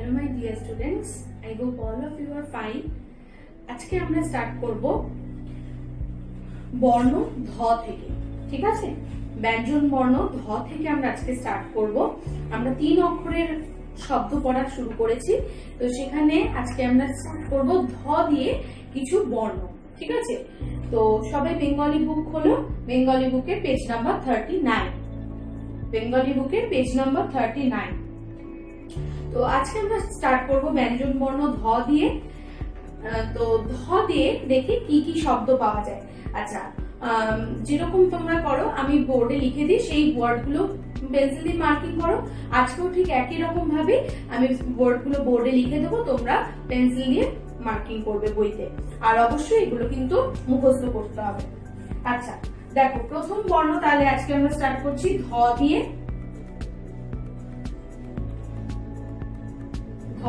Hello my dear students, I hope all of you are fine. আজকে আমরা start করব বর্ণ ধ থেকে, ঠিক আছে? ব্যঞ্জন বর্ণ ধ থেকে আমরা আজকে স্টার্ট করব। আমরা 3 অক্ষরের শব্দ পড়া শুরু করেছি, তো সেখানে আজকে আমরা স্টার্ট করব ধ দিয়ে কিছু বর্ণ, ঠিক আছে? তো সবাই বেঙ্গলি বুক খোলো, বেঙ্গলি বুকের পেজ নাম্বার 39, বেঙ্গলি বুকের পেজ নাম্বার 39। তো আজকে আমরা স্টার্ট করব ব্যঞ্জন বর্ণ ধ দিয়ে। তো ধ দিয়ে দেখি কি কি শব্দ পাওয়া যায়। আচ্ছা, যেরকম তোমরা করো আমি বোর্ডে লিখে দিই, সেই ওয়ার্ডগুলো পেন্সিল দিয়ে মার্কিং করো। আজকেও ঠিক একই রকম ভাবে আমি ওয়ার্ডগুলো বোর্ডে লিখে দেবো, তোমরা পেন্সিল দিয়ে মার্কিং করবে বইতে। আর অবশ্যই এগুলো কিন্তু মুখস্থ করতে হবে। আচ্ছা দেখো, প্রথম বর্ণ তাহলে আজকে আমরা স্টার্ট করছি ধ দিয়ে। ধ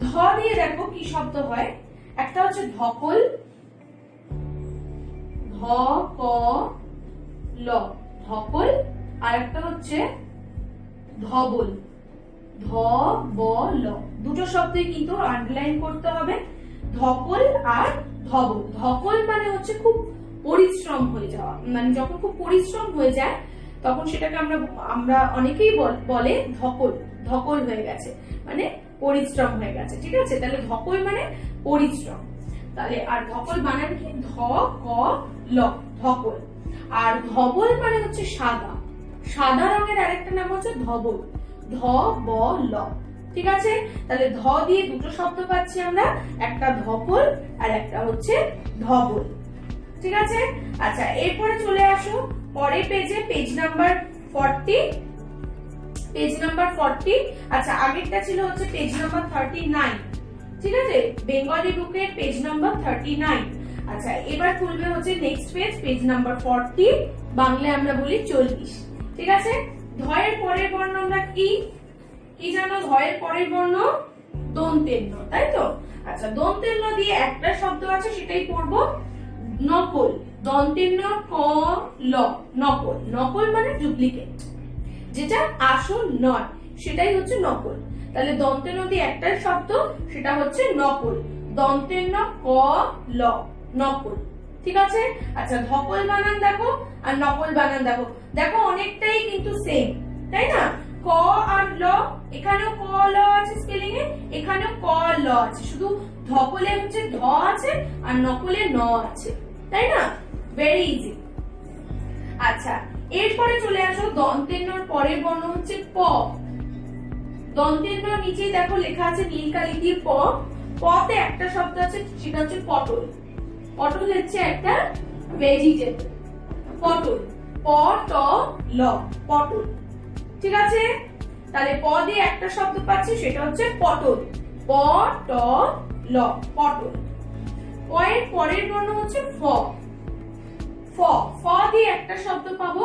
ধ দিয়ে দেখো কি শব্দ হয়। একটা হচ্ছে ধকল, ধ ক ল, ধকল। আর একটা হচ্ছে ধবল, ধ ব ল। দুটো শব্দই কিন্তু আন্ডারলাইন করতে হবে, ধকল আর ধবল। ধকল মানে হচ্ছে খুব পরিশ্রম হয়ে যাওয়া, মানে যখন খুব পরিশ্রম হয়ে যায় তখন সেটাকে আমরা অনেকেই বলে ধকল, ধকল হয়ে গেছে মানে পরিশ্রম হয়ে গেছে, ঠিক আছে? তাহলে ধকল মানে পরিশ্রম। তাহলে আর ধকল বানান কি? ধ ক ল, ধকল। আর ধবল মানে হচ্ছে সাদা, সাদা রঙের আরেকটা নাম হচ্ছে ধবল, ধ ব ল, ঠিক আছে? তাহলে ধ দিয়ে দুটো শব্দ পাচ্ছি আমরা, একটা ধকল আর একটা হচ্ছে ধবল, ঠিক আছে? আচ্ছা, এরপরে চলে আসো পরের পেজে, পেজ নাম্বার 40, পেজ নাম্বার 40। আচ্ছা, আগেরটা ছিল হচ্ছে পেজ নাম্বার 39, ঠিক আছে? বেঙ্গলি বুকের পেজ নাম্বার 39। আচ্ছা, এবার খুলবে হচ্ছে নেক্সট পেজ, পেজ নাম্বার 40, বাংলায় আমরা বলি 40, ঠিক আছে? ধয়ের পরের বর্ণ আমরা কি কি জানো? ধয়ের পরের বর্ণ দন্তের ন, তাই তো? আচ্ছা, দন্তের ন দিয়ে একটা শব্দ আছে, সেটাই পড়বো, নকল। দন্তের ন ক ল, নকল। নকল মানে ডুপ্লিকেট, যেটা আসল নয় সেটাই হচ্ছে নকল। তাহলে দন্তের ন দিয়ে একটা শব্দ, সেটা হচ্ছে নকল। দন্তের ন ক ল, নকল, ঠিক আছে? আচ্ছা, ধকল বানান দেখো আর নকল বানান দেখো, দেখো অনেকটাই কিন্তু সেম, তাই না? ক আর ল, এখানেও ক ল আছে স্পেলিং এ, এখানেও ক ল আছে, শুধু ধকলে হচ্ছে ধ আছে আর নকলে ন আছে, তাই না? Very easy. আচ্ছা, এরপরে চলে আসো দন্তের নর পরের বর্ণ হচ্ছে প। দন্তের নর নিচে দেখো লেখা আছে নীল কালি দিয়ে প। পতে একটা শব্দ আছে, সেটা হচ্ছে পটল। পটল হচ্ছে একটা ভেজিটেবল, পটল, প ট ল, পটল, ঠিক আছে? তাহলে প দিয়ে একটা শব্দ পাচ্ছি, সেটা হচ্ছে পটল, প ট ল, পটল। প এর পরের বর্ণ হচ্ছে ফ। ফ, ফ দিয়ে একটা শব্দ পাবো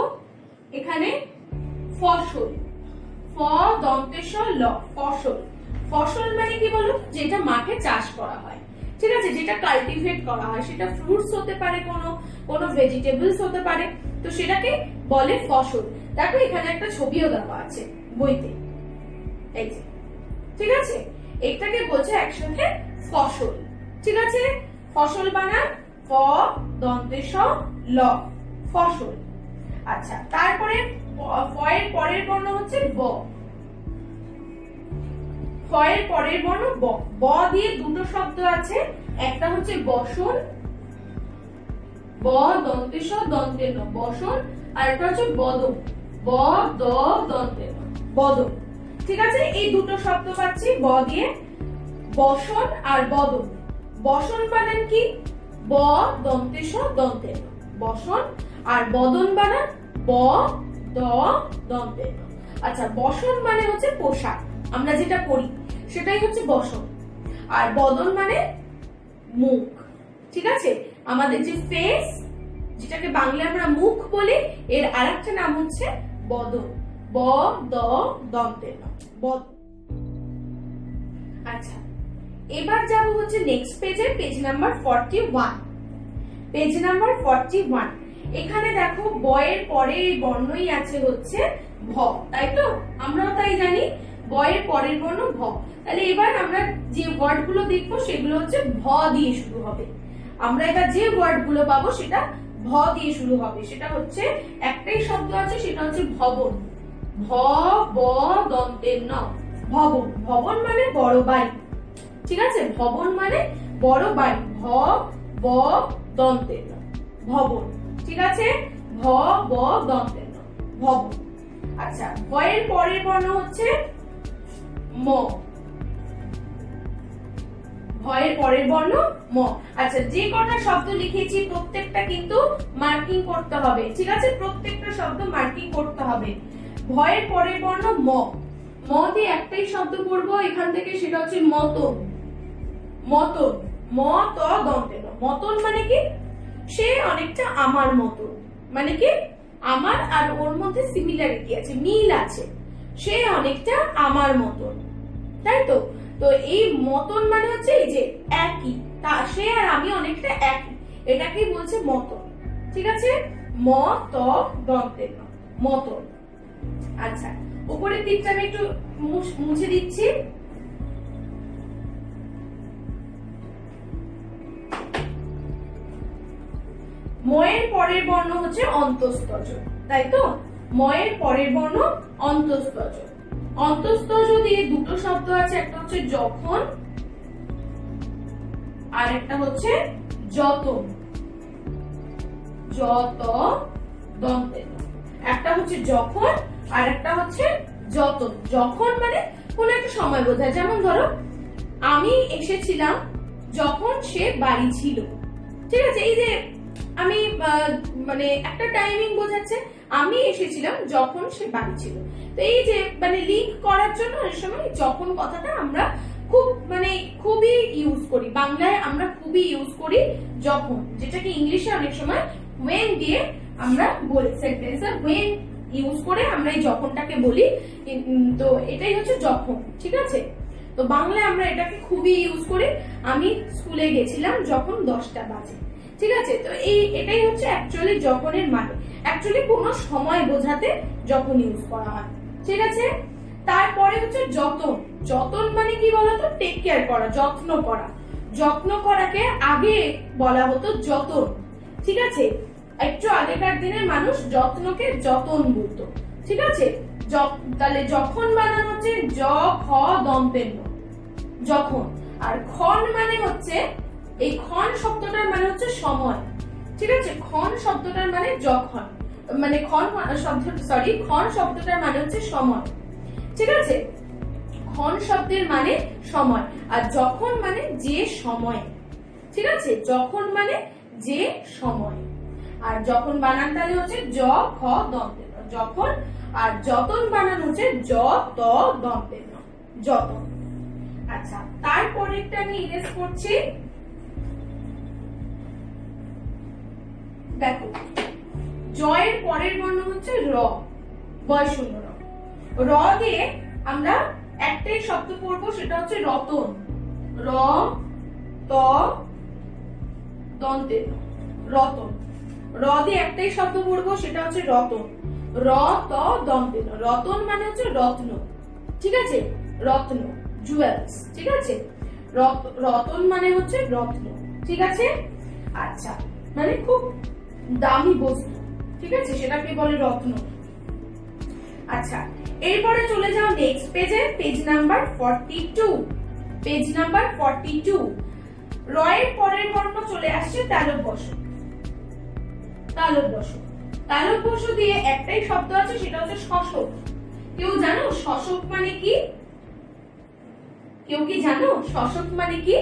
এখানে, ফসল, ফ দন্তেশ ল, ফসল। ফসল মানে কি বলো? যেটা মাঠে চাষ করা হয়, ঠিক আছে? যেটা কাল্টিভেট করা হয়, সেটা ফ্রুটস হতে পারে, কোনো ভেজিটেবলস হতে পারে, তো সেটাকে বলে ফসল। দেখো এখানে একটা ছবিও দেওয়া আছে বইতে, এই যে, ঠিক আছে? এটাকে বলছে একসাথে ফসল, ঠিক আছে? ফসল বানান ফ দন্তেশ ল, ফসল। আচ্ছা, তারপরে ফ এর পরের বর্ণ হচ্ছে ব। ফ এর পরের বর্ণ ব। ব দিয়ে দুটো শব্দ আছে, একটা হচ্ছে বসন, ব দন্তেশ দন্তের ন, বসন। আর একটা হচ্ছে বদন, ব দ দন্তের ন, বদন, ঠিক আছে? এই দুটো শব্দ পাচ্ছি ব দিয়ে, বসন আর বদন। বসন বানান কি? ব দন্তেশ দন্তের ন, বসন। আর বদন বানান ব দ দন্তের ন। আচ্ছা, বসন মানে হচ্ছে পোশাক, আমরা যেটা পরি সেটাই হচ্ছে বসন। আর বদন মানে মুখ, ঠিক আছে? আমাদের যে ফেস, যেটাকে বাংলায় আমরা মুখ বলি, এর আরেকটা নাম হচ্ছে বদন, ব দ দন্তের ন, বদন। আচ্ছা, এবার যাব হচ্ছে নেক্সট পেজে, পেজ নাম্বার 41, পেজ নাম্বার 41। এখানে দেখো বয়ের পরে এই বর্ণই আছে হচ্ছে ভ, তাই তো? আমরাও তাই জানি, বয়ের পরের বর্ণ ভ। তাহলে এবার আমরা যে ওয়ার্ড গুলো দেখবো সেগুলো হচ্ছে ভ দিয়ে শুরু হবে। আমরা এবার যে ওয়ার্ড গুলো পাবো সেটা ভ দিয়ে শুরু হবে। সেটা হচ্ছে একটাই শব্দ আছে, সেটা হচ্ছে ভবন। ভ ব দন্তের ন, ভবন। ভবন মানে বড় বাড়ি, ঠিক আছে? ভবন মানে বড় বাড়ি। ভ ব দন্তের ন, ভবন, ঠিক আছে? ভ ব দন্তের ন, ভবন। আচ্ছা, ভয়ের পরের বর্ণ হচ্ছে ম। ভয়ের পরের বর্ণ ম। আচ্ছা, যে কটা শব্দ লিখেছি প্রত্যেকটা কিন্তু মার্কিং করতে হবে, ঠিক আছে? প্রত্যেকটা শব্দ মার্কিং করতে হবে। ভয়ের পরের বর্ণ ম। ম দিয়ে একটাই শব্দ পড়বো এখান থেকে, সেটা হচ্ছে মতন। মতন, ম ত দন্তে ন। মতন মানে কি? সে অনেকটা আমার মতন, মানে কি আমার আর ওর মধ্যে সিমিলারিটি আছে, মিল আছে। সে অনেকটা আমার মতন, তাই তো? তো এই মতন মানে হচ্ছে এই যে একই, তা সে আর আমি অনেকটা একই, এটাকেই বলছে মতন, ঠিক আছে? ম ত দন্তের ন, মতন। আচ্ছা, উপরের দিকটা আমি একটু মুছে দিচ্ছি। ময়ের পরের বর্ণ হচ্ছে অন্তস্তজ, তাই তো? ময়ের পরের বর্ণ অন্তস্তজ। অন্তস্তজ দিয়ে দুটো শব্দ আছে, একটা হচ্ছে যখন আর একটা হচ্ছে যতন। যত দন্তে, একটা হচ্ছে যখন আর একটা হচ্ছে যতন। যখন মানে কোন একটা সময় বোঝায়, যেমন ধরো আমি এসেছিলাম যখন সে বাড়ি ছিল, ঠিক আছে? এই যে আমি মানে একটা টাইমিং বোঝাচ্ছে, আমি এসেছিলাম যখন সে বাড়ি ছিল। তো এই যে মানে লিংক করার জন্য অনেক সময় যখন কথাটা আমরা খুবই ইউজ করি, বাংলায় আমরা খুবই ইউজ করি যখন, যেটাকে ইংলিশে অনেক সময় when দিয়ে আমরা বলি, সেন্টেন্সে when ইউজ করে আমরা এই যখনটাকে বলি। তো এটাই হচ্ছে যখন, ঠিক আছে? তো বাংলায় আমরা এটাকে খুবই ইউজ করি। আমি স্কুলে গেছিলাম যখন 10টা বাজে, ঠিক আছে? তো এটাই হচ্ছে অ্যাকচুয়ালি যখনের মানে, অ্যাকচুয়ালি কোনো সময় বোঝাতে যখন ইউজ করা হয়, ঠিক আছে? তারপরে হচ্ছে যতন। যতন মানে কি বলতো? টেক কেয়ার করা, যত্ন করা। যত্ন করাকে আগে বলা হতো যতন, ঠিক আছে? একটু আগেকার দিনের মানুষ যত্নকে যতন বলতো, ঠিক আছে? তাহলে যখন বানানো হচ্ছে জ খ দন্তের ন, যখন। আর ক্ষণ মানে হচ্ছে, এই ক্ষণ শব্দটার মানে হচ্ছে সময়, ঠিক আছে? ক্ষণ শব্দটার মানে যখন, মানে ক্ষণ শব্দটার মানে হচ্ছে সময়, ঠিক আছে? ক্ষণ শব্দের মানে সময়, আর যখন মানে যে সময়, ঠিক আছে? যখন মানে যে সময়। আর যখন বানান তাহলে হচ্ছে জ খ দন্তের ন, যখন। আর যতন বানান হচ্ছে জ ত দন্তের ন, যতন। আচ্ছা, তারপরেরটা আমি ইরেজ করছি। দেখো, জয়ের পরের বর্ণ হচ্ছে র, বয়শূন্য র। র দিয়ে আমরা একটাই শব্দ পড়বো, সেটা হচ্ছে রতন। র ত দন্তের ন, রতন। র দিয়ে একটাই শব্দ পড়বো, সেটা হচ্ছে রতন। র ত দন্তের ন, রতন মানে হচ্ছে রত্ন, ঠিক আছে? রত্ন, জুয়েলস, ঠিক আছে? রতন মানে হচ্ছে রত্ন, ঠিক আছে? আচ্ছা, মানে খুব দামি বস্তু, ঠিক আছে? সেটাকে বলে রত্ন। আচ্ছা, এরপরে চলে যাও নেক্সট পেজে, পেজ নাম্বার 42। Page number 42। রয়ের পরের বর্ণ চলে আসছে তালব বস। তালব বস, তালব বস দিয়ে একটাই শব্দ আছে, সেটা হচ্ছে শশক। কেউ জানো শশক মানে কি? কেউ কি জানো শশক মানে কি?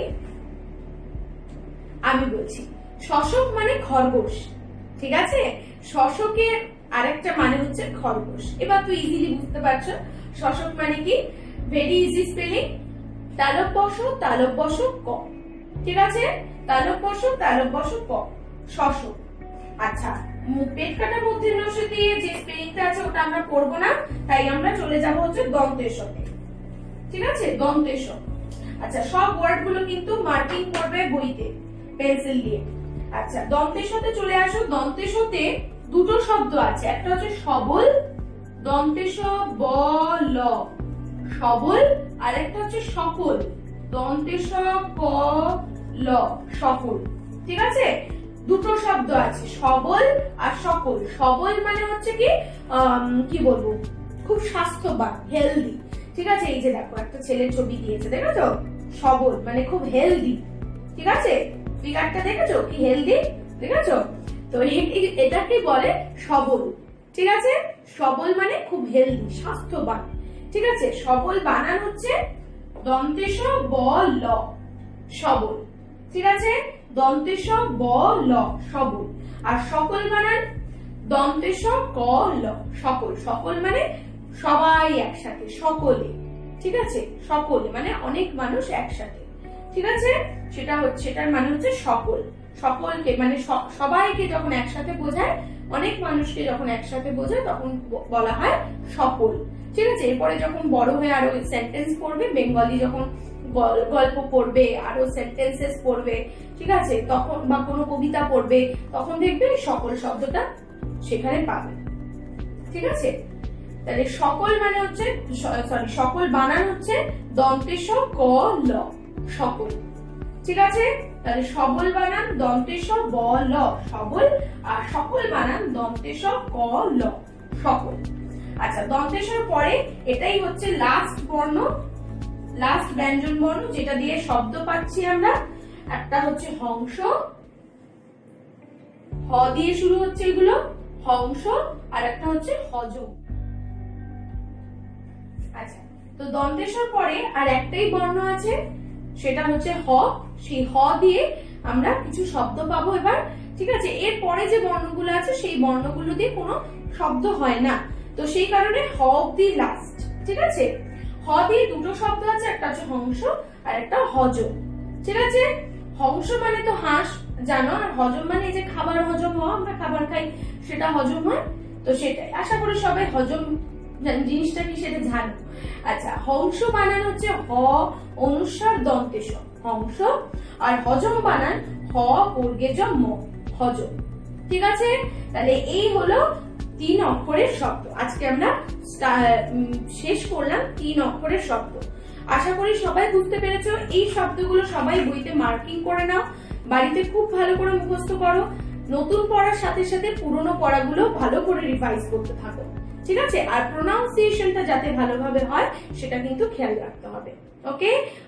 আমি বলছি, শশক মানে খরগোশ, ঠিক আছে? শশকের আরেকটা মানে হচ্ছে খরগোশ। এবার তো ইজিলি বুঝতে পারছো শশক মানে কি। ভেরি ইজি স্পেলিং, তালব বস ক, ঠিক আছে? তালব বস ক, শশক। আচ্ছা, পেট কাটা মূর্ধন্য ষ দিয়ে যে স্পেলিংটা আছে ওটা আমরা পড়বো না, তাই আমরা চলে যাব হচ্ছে দন্তের শকে, ঠিক আছে? দন্তের শ। আচ্ছা, সব ওয়ার্ড গুলো কিন্তু মার্কিং করবে বইতে পেন্সিল দিয়ে। আচ্ছা, দন্তের শতে চলে আসো। দন্তের শতে দুটো শব্দ আছে, একটা হচ্ছে সবল, দন্তের স ব ল, সবল, আর একটা হচ্ছে সকল, দন্তে স ক ল, সকল। ঠিক আছে, দুটো শব্দ আছে, সবল আর সকল। সবল মানে হচ্ছে কি বলবো, খুব স্বাস্থ্যবান, হেলদি। ঠিক আছে, এই যে দেখো একটা ছেলের ছবি দিয়েছে, দেখেছো? সবল মানে খুব হেলদি। ঠিক আছে, ফিগারটা দেখেছো কি হেলদি, দেখেছো? তো এটাকে বলে সবল। ঠিক আছে, সবল মানে খুব হেলদি, স্বাস্থ্যবান। ঠিক আছে, সবল বানান হচ্ছে দন্তে স ব ল, সবল। ঠিক আছে, দন্তে স ব ল, সবল। আর সকল বানান দন্তে স ক ল, সকল। সকল মানে সবাই একসাথে, সকলে। ঠিক আছে, সকলে মানে অনেক মানুষ একসাথে। ঠিক আছে, সেটার মানে হচ্ছে সকল। সকলকে মানে সবাইকে যখন একসাথে বোঝায়, অনেক মানুষকে যখন একসাথে বোঝায়, তখন বলা হয় সকল। ঠিক আছে, এরপরে যখন বড় হয়ে আরো সেন্টেন্স পড়বে, বেঙ্গলি যখন গল্প পড়বে, আরো সেন্টেন্সেস পড়বে, ঠিক আছে, তখন বা কোনো কবিতা পড়বে, তখন দেখবে সকল শব্দটা সেখানে পাবে। ঠিক আছে, তাহলে সকল মানে হচ্ছে সকল বানান হচ্ছে দন্তে স ক ল, সকল। ঠিক আছে, তাহলে সবল বানান দন্তে স ব ল, সবল। আর সকল বানান দন্তে স ক ল, সকল। আচ্ছা, দন্তেশ্বর পরে এটাই হচ্ছে লাস্ট বর্ণ, লাস্ট ব্যঞ্জন বর্ণ, যেটা দিয়ে শব্দ পাচ্ছি আমরা। একটা হচ্ছে হংস, হ দিয়ে শুরু হচ্ছে এগুলো, হংস। আর একটা হচ্ছে হজম। আচ্ছা, তো দন্তেশ্বর পরে আর একটাই বর্ণ আছে, সেটা হচ্ছে হ। সেই হ দিয়ে আমরা কিছু শব্দ পাবো এবার। ঠিক আছে, এর পরে যে বর্ণগুলো আছে সেই বর্ণগুলো দিয়ে কোনো শব্দ হয় না, তো সেই কারণে হ অব্দি লাস্ট। ঠিক আছে, হ দিয়ে দুটো শব্দ আছে, একটা হচ্ছে হংস আর একটা হজম। ঠিক আছে, হংস মানে তো হাঁস, জানো। আর হজম মানে এই যে খাবার হজম হওয়া, আমরা খাবার খাই, সেটা হজম হয়। তো সেটাই, আশা করি সবাই হজম জিনিসটা কি সেটা জানো। আচ্ছা, হংস বানান হচ্ছে হ অনুস্বার দন্তে স, হংস। আর হজম বানান হ বর্গে জ ম, হজম। ঠিক আছে, তাহলে এই হলো 3 অক্ষরের শব্দ। আজকে আমরা শেষ করলাম 3 অক্ষরের শব্দ। আশা করি সবাই বুঝতে পেরেছো। এই শব্দগুলো সবাই বইতে মার্কিং করে নাও, বাড়িতে খুব ভালো করে মুখস্থ করো। নতুন পড়ার সাথে সাথে পুরনো পড়াগুলো ভালো করে রিভাইজ করতে থাকো। ঠিক আছে, আর প্রোনাউন্সিয়েশনটা যাতে ভালোভাবে হয় সেটা কিন্তু খেয়াল রাখতে হবে।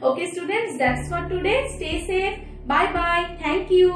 Okay students, that's for today. Stay safe, bye bye, thank you.